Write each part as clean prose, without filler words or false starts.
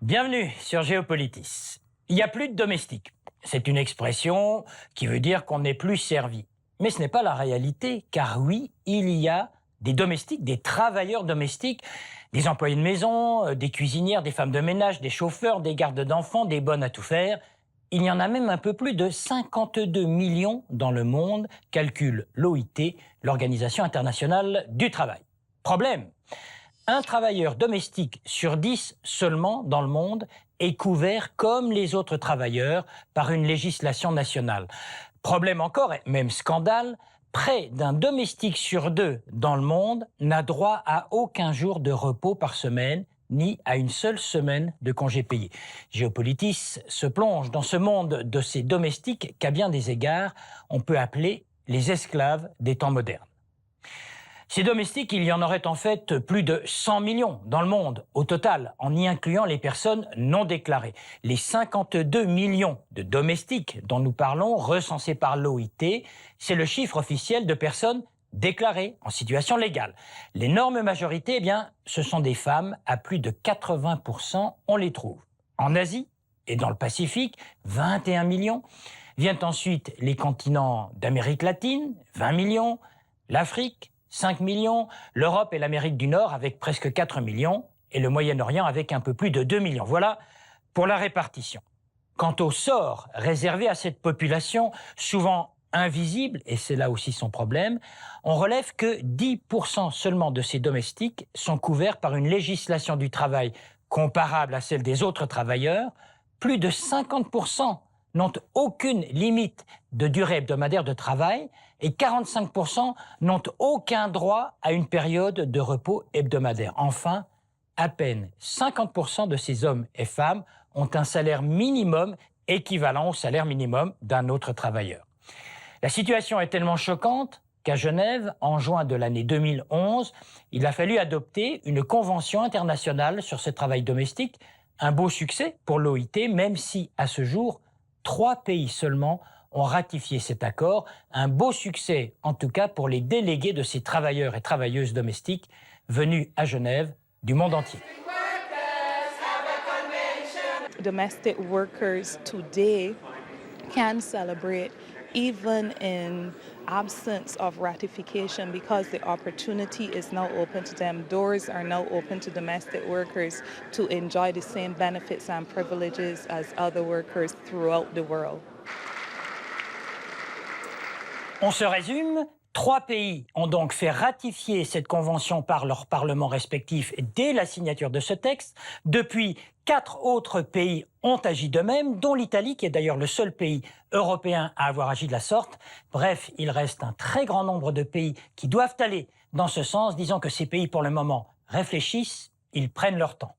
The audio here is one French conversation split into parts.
Bienvenue sur Géopolitis. Il n'y a plus de domestiques. C'est une expression qui veut dire qu'on n'est plus servi. Mais ce n'est pas la réalité, car oui, il y a des domestiques, des travailleurs domestiques, des employés de maison, des cuisinières, des femmes de ménage, des chauffeurs, des gardes d'enfants, des bonnes à tout faire. Il y en a même un peu plus de 52 millions dans le monde, calcule l'OIT, l'Organisation internationale du travail. Problème, un travailleur domestique sur 10 seulement dans le monde est couvert comme les autres travailleurs par une législation nationale. Problème encore, et même scandale, près d'un domestique sur 2 dans le monde n'a droit à aucun jour de repos par semaine, ni à une seule semaine de congé payé. Géopolitis se plonge dans ce monde de ces domestiques qu'à bien des égards, on peut appeler les esclaves des temps modernes. Ces domestiques, il y en aurait en fait plus de 100 millions dans le monde au total, en y incluant les personnes non déclarées. Les 52 millions de domestiques dont nous parlons, recensés par l'OIT, c'est le chiffre officiel de personnes déclarées en situation légale. L'énorme majorité, eh bien, ce sont des femmes, à plus de 80%, on les trouve. En Asie et dans le Pacifique, 21 millions. Viennent ensuite les continents d'Amérique latine, 20 millions, l'Afrique, 5 millions, l'Europe et l'Amérique du Nord avec presque 4 millions, et le Moyen-Orient avec un peu plus de 2 millions. Voilà pour la répartition. Quant au sort réservé à cette population, souvent invisible, et c'est là aussi son problème, on relève que 10% seulement de ces domestiques sont couverts par une législation du travail comparable à celle des autres travailleurs. Plus de 50% n'ont aucune limite de durée hebdomadaire de travail et 45% n'ont aucun droit à une période de repos hebdomadaire. Enfin, à peine 50% de ces hommes et femmes ont un salaire minimum équivalent au salaire minimum d'un autre travailleur. La situation est tellement choquante qu'à Genève, en juin de l'année 2011, il a fallu adopter une convention internationale sur ce travail domestique, un beau succès pour l'OIT, même si, à ce jour, 3 pays seulement ont ratifié cet accord. Un beau succès, en tout cas, pour les délégués de ces travailleurs et travailleuses domestiques venus à Genève du monde entier. Domestic workers today can celebrate even in absence of ratification because the opportunity is now open to them. Doors are now open to domestic workers to enjoy the same benefits and privileges as other workers throughout the world. On se résume, 3 pays ont donc fait ratifier cette convention par leurs parlements respectifs dès la signature de ce texte. Depuis, 4 autres pays ont agi de même, dont l'Italie, qui est d'ailleurs le seul pays européen à avoir agi de la sorte. Bref, il reste un très grand nombre de pays qui doivent aller dans ce sens. Disons que ces pays, pour le moment, réfléchissent, ils prennent leur temps.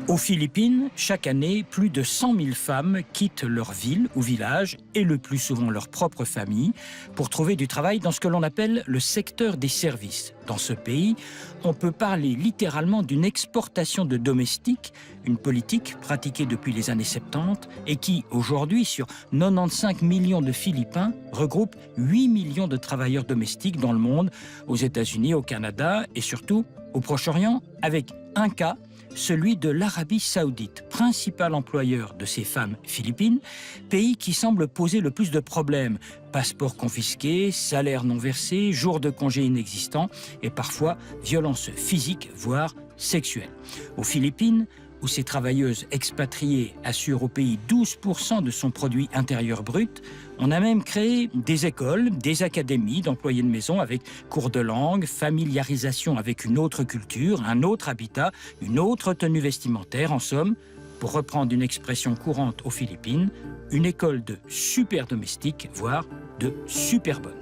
Aux Philippines, chaque année, plus de 100 000 femmes quittent leur ville ou village, et le plus souvent leur propre famille, pour trouver du travail dans ce que l'on appelle le secteur des services. Dans ce pays, on peut parler littéralement d'une exportation de domestiques, une politique pratiquée depuis les années 70 et qui, aujourd'hui, sur 95 millions de Philippins, regroupe 8 millions de travailleurs domestiques dans le monde, aux États-Unis, au Canada et surtout au Proche-Orient, avec un cas, celui de l'Arabie Saoudite, principal employeur de ces femmes philippines, pays qui semble poser le plus de problèmes. Passeports confisqués, salaires non versés, jours de congé inexistants et parfois violences physiques, voire sexuelles. Aux Philippines, où ces travailleuses expatriées assurent au pays 12% de son produit intérieur brut, on a même créé des écoles, des académies d'employés de maison avec cours de langue, familiarisation avec une autre culture, un autre habitat, une autre tenue vestimentaire, en somme, pour reprendre une expression courante aux Philippines, une école de super domestiques, voire de super bonnes.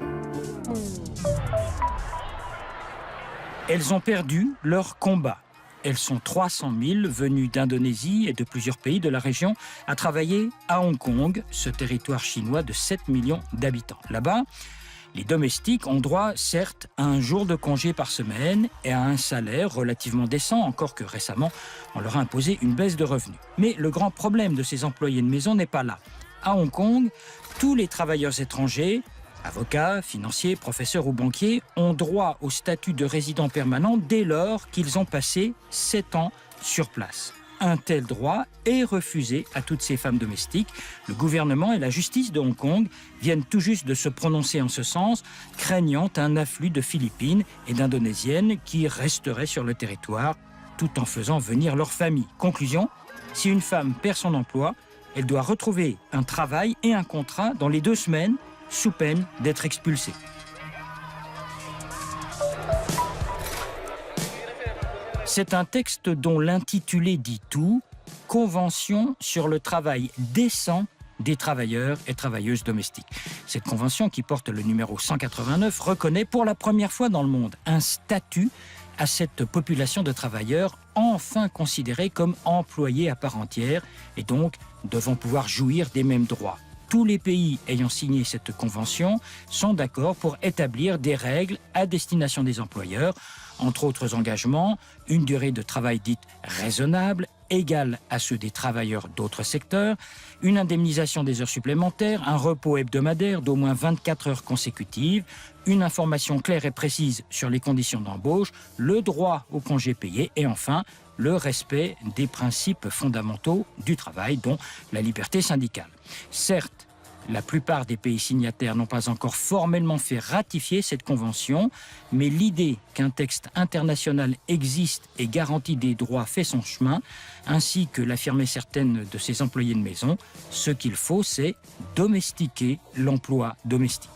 Elles ont perdu leur combat. Elles sont 300 000 venues d'Indonésie et de plusieurs pays de la région à travailler à Hong Kong, ce territoire chinois de 7 millions d'habitants. Là-bas, les domestiques ont droit, certes, à un jour de congé par semaine et à un salaire relativement décent, encore que récemment, on leur a imposé une baisse de revenus. Mais le grand problème de ces employés de maison n'est pas là. À Hong Kong, tous les travailleurs étrangers Avocats, financiers, professeurs ou banquiers ont droit au statut de résident permanent dès lors qu'ils ont passé 7 ans sur place. Un tel droit est refusé à toutes ces femmes domestiques. Le gouvernement et la justice de Hong Kong viennent tout juste de se prononcer en ce sens, craignant un afflux de Philippines et d'Indonésiennes qui resteraient sur le territoire tout en faisant venir leur famille. Conclusion, si une femme perd son emploi, elle doit retrouver un travail et un contrat dans les 2 semaines, sous peine d'être expulsée. C'est un texte dont l'intitulé dit tout, Convention sur le travail décent des travailleurs et travailleuses domestiques. Cette convention, qui porte le numéro 189, reconnaît pour la première fois dans le monde un statut à cette population de travailleurs enfin considérés comme employés à part entière et donc devant pouvoir jouir des mêmes droits. Tous les pays ayant signé cette convention sont d'accord pour établir des règles à destination des employeurs, entre autres engagements, une durée de travail dite raisonnable, égale à ceux des travailleurs d'autres secteurs, une indemnisation des heures supplémentaires, un repos hebdomadaire d'au moins 24 heures consécutives, une information claire et précise sur les conditions d'embauche, le droit au congé payé et enfin le respect des principes fondamentaux du travail, dont la liberté syndicale. Certes, la plupart des pays signataires n'ont pas encore formellement fait ratifier cette convention, mais l'idée qu'un texte international existe et garantit des droits fait son chemin, ainsi que l'affirmaient certaines de ses employés de maison. Ce qu'il faut, c'est domestiquer l'emploi domestique.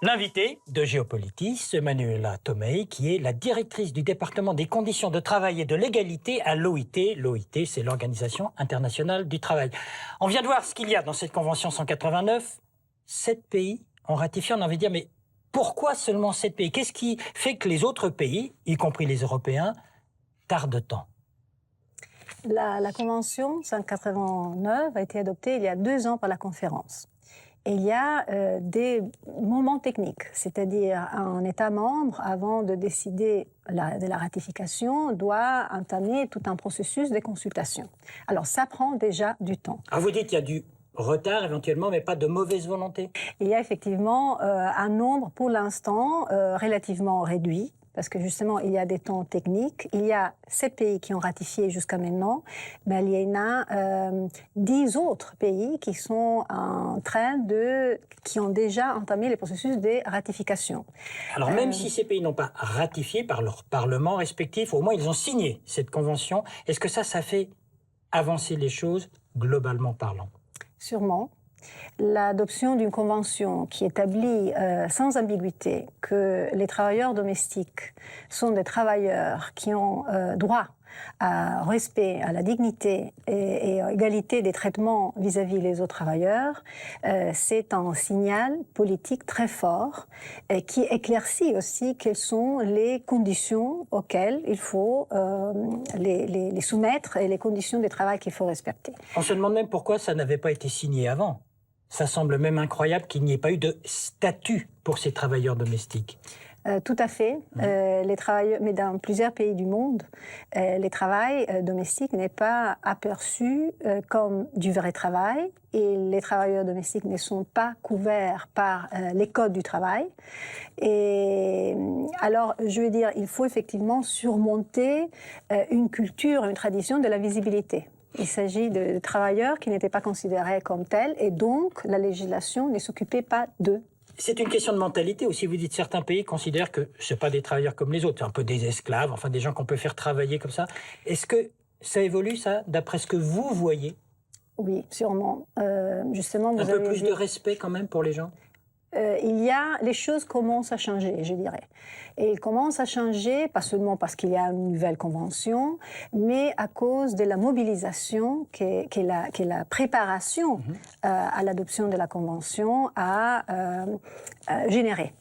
L'invité de Géopolitis, Manuela Tomei, qui est la directrice du département des conditions de travail et de l'égalité à l'OIT. L'OIT, c'est l'Organisation internationale du travail. On vient de voir ce qu'il y a dans cette convention 189. 7 pays ont ratifié, on a envie de dire, mais pourquoi seulement 7 pays? Qu'est-ce qui fait que les autres pays, y compris les Européens, tardent tant? La convention 189 a été adoptée il y a 2 ans par la conférence. Et il y a des moments techniques, c'est-à-dire un État membre, avant de décider de la ratification, doit entamer tout un processus de consultation. Alors ça prend déjà du temps. Ah, vous dites qu'il y a du retard éventuellement, mais pas de mauvaise volonté? Il y a effectivement un nombre, pour l'instant, relativement réduit, parce que justement, il y a des temps techniques. Il y a 7 pays qui ont ratifié jusqu'à maintenant, mais il y en a 10 autres pays qui sont en train qui ont déjà entamé les processus de ratification. Alors même si ces pays n'ont pas ratifié par leur parlement respectif, au moins ils ont signé cette convention. Est-ce que ça fait avancer les choses globalement parlant? Sûrement. L'adoption d'une convention qui établit sans ambiguïté que les travailleurs domestiques sont des travailleurs qui ont droit à respect, à la dignité et à égalité des traitements vis-à-vis les autres travailleurs, c'est un signal politique très fort qui éclaircit aussi quelles sont les conditions auxquelles il faut les soumettre et les conditions de travail qu'il faut respecter. On se demande même pourquoi ça n'avait pas été signé avant. Ça semble même incroyable qu'il n'y ait pas eu de statut pour ces travailleurs domestiques. Tout à fait. Les travailleurs, mais dans plusieurs pays du monde, les travail domestiques n'est pas aperçu comme du vrai travail et les travailleurs domestiques ne sont pas couverts par les codes du travail. Et alors, je veux dire, il faut effectivement surmonter une culture, une tradition de la visibilité. Il s'agit de travailleurs qui n'étaient pas considérés comme tels et donc la législation ne s'occupait pas d'eux. C'est une question de mentalité aussi. Vous dites certains pays considèrent que ce ne sont pas des travailleurs comme les autres, c'est un peu des esclaves, enfin des gens qu'on peut faire travailler comme ça. Est-ce que ça évolue, ça, d'après ce que vous voyez? Oui, sûrement. Justement, un peu plus de respect quand même pour les gens? Les choses commencent à changer, je dirais. Et ils commencent à changer, pas seulement parce qu'il y a une nouvelle convention, mais à cause de la mobilisation qu'est la préparation à l'adoption de la convention a généré.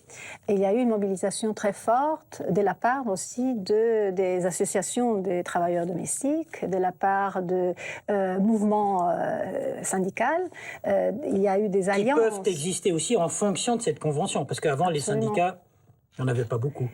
Et il y a eu une mobilisation très forte de la part aussi des associations des travailleurs domestiques, de la part de mouvements syndicaux. Il y a eu des alliances. Qui peuvent exister aussi en fonction de cette convention, parce qu'avant, les syndicats, il n'y en avait pas beaucoup.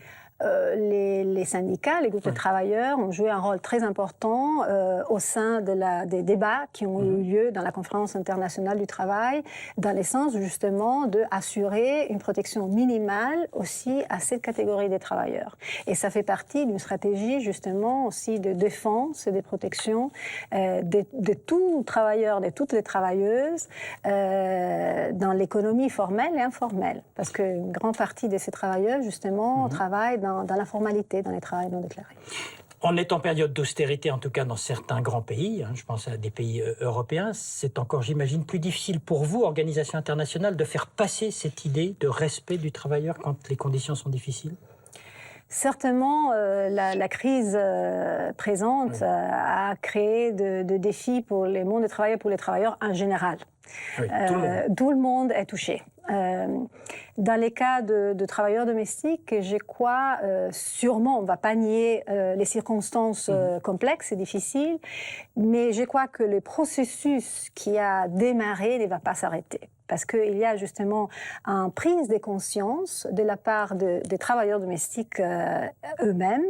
les syndicats, les groupes de travailleurs ont joué un rôle très important au sein des débats qui ont eu lieu dans la Conférence internationale du travail, dans le sens justement d'assurer une protection minimale aussi à cette catégorie des travailleurs. Et ça fait partie d'une stratégie justement aussi de défense et de protection de tous travailleurs, de toutes les travailleuses dans l'économie formelle et informelle. Parce qu'une grande partie de ces travailleurs justement travaillent dans l'informalité, dans les travails non déclarés. On est en période d'austérité, en tout cas dans certains grands pays, je pense à des pays européens. C'est encore, j'imagine, plus difficile pour vous, organisation internationale, de faire passer cette idée de respect du travailleur quand les conditions sont difficiles? Certainement, la crise présente a créé de défis pour le monde du travail et pour les travailleurs en général. Oui, tout le monde est touché. Dans les cas de travailleurs domestiques, je crois, sûrement, on ne va pas nier les circonstances complexes et difficiles, mais je crois que le processus qui a démarré ne va pas s'arrêter. Parce qu'il y a justement une prise de conscience de la part des travailleurs domestiques eux-mêmes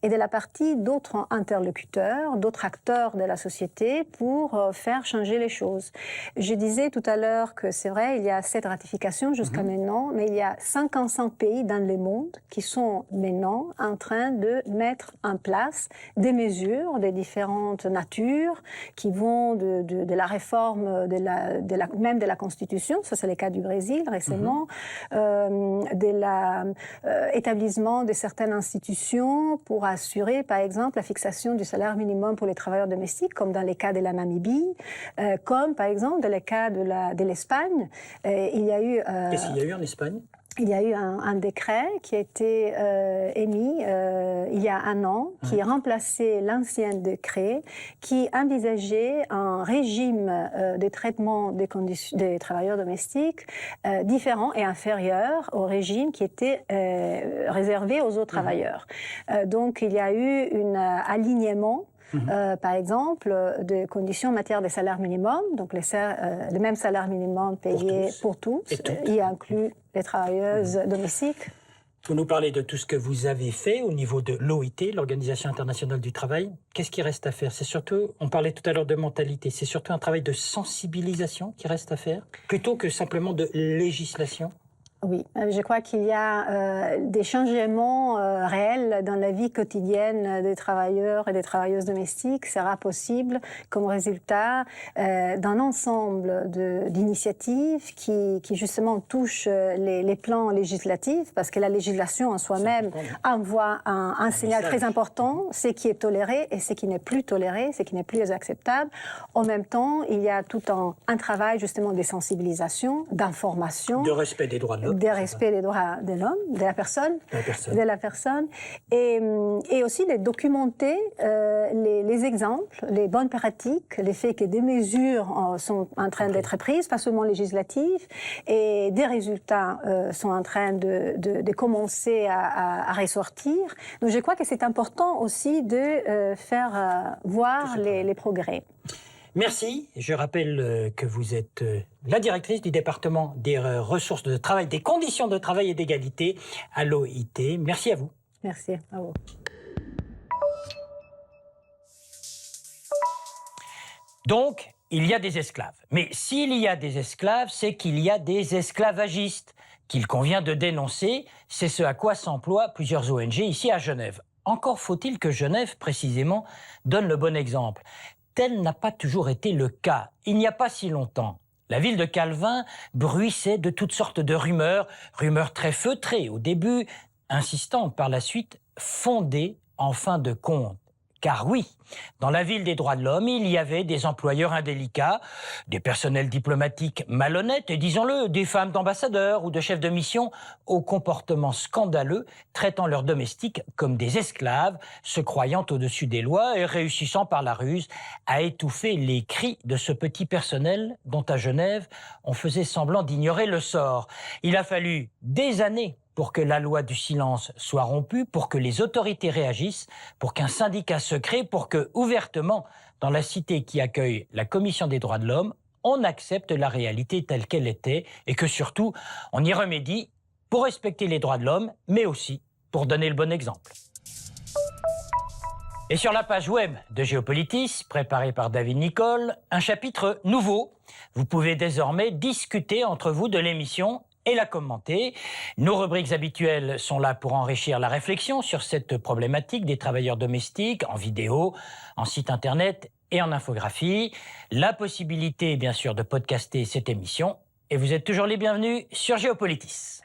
et de la partie d'autres interlocuteurs, d'autres acteurs de la société pour faire changer les choses. Je disais tout à l'heure que c'est vrai, il y a 7 ratifications jusqu'à maintenant, mais il y a 55 pays dans le monde qui sont maintenant en train de mettre en place des mesures de différentes natures qui vont de la réforme même de la Constitution. Ça, c'est le cas du Brésil récemment, de l'établissement de certaines institutions pour assurer, par exemple, la fixation du salaire minimum pour les travailleurs domestiques, comme dans les cas de la Namibie, comme, par exemple, dans le cas de l'Espagne. Il y a eu... Qu'est-ce qu'il y a eu en Espagne ? Il y a eu un décret qui a été émis il y a un an, qui remplaçait l'ancien décret, qui envisageait un régime de traitement des travailleurs domestiques différent et inférieur au régime qui était réservé aux autres travailleurs. Donc il y a eu un alignement par exemple, de conditions en matière de salaire minimum, donc le même salaire minimum payé pour tous, y inclut les travailleuses domestiques. Vous nous parlez de tout ce que vous avez fait au niveau de l'OIT, l'Organisation internationale du travail. Qu'est-ce qui reste à faire? C'est surtout, on parlait tout à l'heure de mentalité, c'est surtout un travail de sensibilisation qui reste à faire, plutôt que simplement de législation? Oui, je crois qu'il y a des changements réels dans la vie quotidienne des travailleurs et des travailleuses domestiques. Sera possible comme résultat d'un ensemble d'initiatives qui justement touchent les plans législatifs, parce que la législation en soi-même envoie un signal très important, ce qui est toléré et ce qui n'est plus toléré, ce qui n'est plus acceptable. En même temps, il y a tout un travail justement de sensibilisation, d'information. De respect des droits de l'homme. Des respects des droits de l'homme, de la personne, et aussi de documenter les exemples, les bonnes pratiques, les faits que des mesures sont en train d'être prises, pas seulement législatives, et des résultats sont en train de commencer à ressortir. Donc je crois que c'est important aussi de faire voir les progrès. Merci. Je rappelle que vous êtes la directrice du département des ressources de travail, des conditions de travail et d'égalité à l'OIT. Merci à vous. Merci à vous. Donc, il y a des esclaves. Mais s'il y a des esclaves, c'est qu'il y a des esclavagistes qu'il convient de dénoncer. C'est ce à quoi s'emploient plusieurs ONG ici à Genève. Encore faut-il que Genève, précisément, donne le bon exemple. Tel n'a pas toujours été le cas. Il n'y a pas si longtemps, la ville de Calvin bruissait de toutes sortes de rumeurs très feutrées au début, insistantes par la suite, fondées en fin de compte. Car oui, dans la ville des droits de l'homme, il y avait des employeurs indélicats, des personnels diplomatiques malhonnêtes et, disons-le, des femmes d'ambassadeurs ou de chefs de mission au comportement scandaleux, traitant leurs domestiques comme des esclaves, se croyant au-dessus des lois et réussissant par la ruse à étouffer les cris de ce petit personnel dont à Genève, on faisait semblant d'ignorer le sort. Il a fallu des années pour que la loi du silence soit rompue, pour que les autorités réagissent, pour qu'un syndicat se crée, pour que, ouvertement, dans la cité qui accueille la Commission des droits de l'homme, on accepte la réalité telle qu'elle était et que, surtout, on y remédie pour respecter les droits de l'homme, mais aussi pour donner le bon exemple. Et sur la page web de Géopolitis, préparée par David Nicole, un chapitre nouveau. Vous pouvez désormais discuter entre vous de l'émission et la commenter. Nos rubriques habituelles sont là pour enrichir la réflexion sur cette problématique des travailleurs domestiques en vidéo, en site internet et en infographie. La possibilité, bien sûr, de podcaster cette émission. Et vous êtes toujours les bienvenus sur Géopolitis.